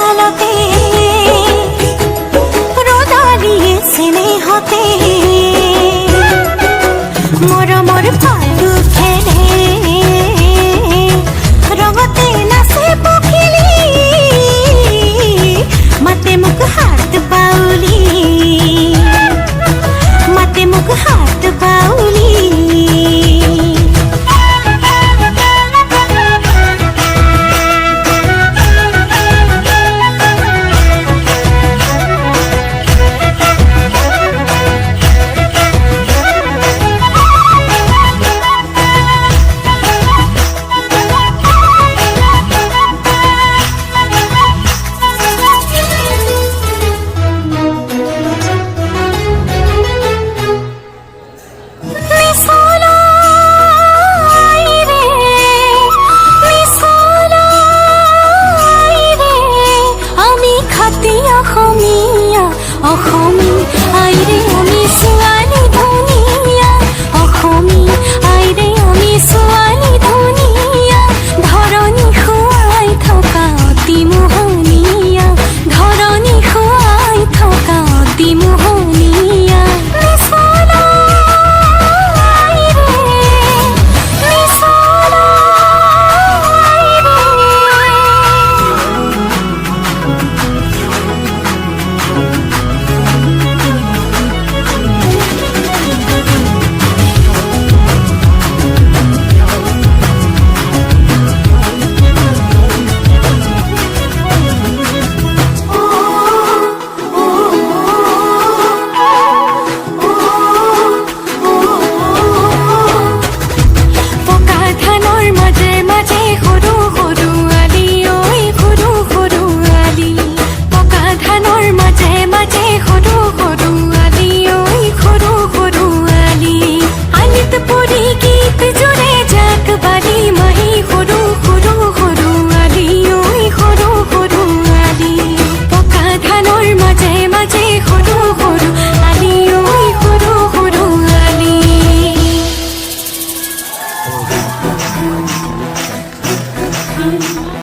আলোতে রোদালিয়ে স্নেহতে মরমর ফালু খেলে রঙতে নাচে পখিলি মাতে মুখ হাত বাউলি মাতে মুখ হাত বাউলি অসমী আইরে আমি ছোৱালী ধুনীয়া অসমী আইৰে আমি ছোৱালী ধুনীয়া ধৰণী খুৱাই থকা অতি মোহনীয়া ধৰণী খুৱাই থকা অতি মোহনীয়া Thank you.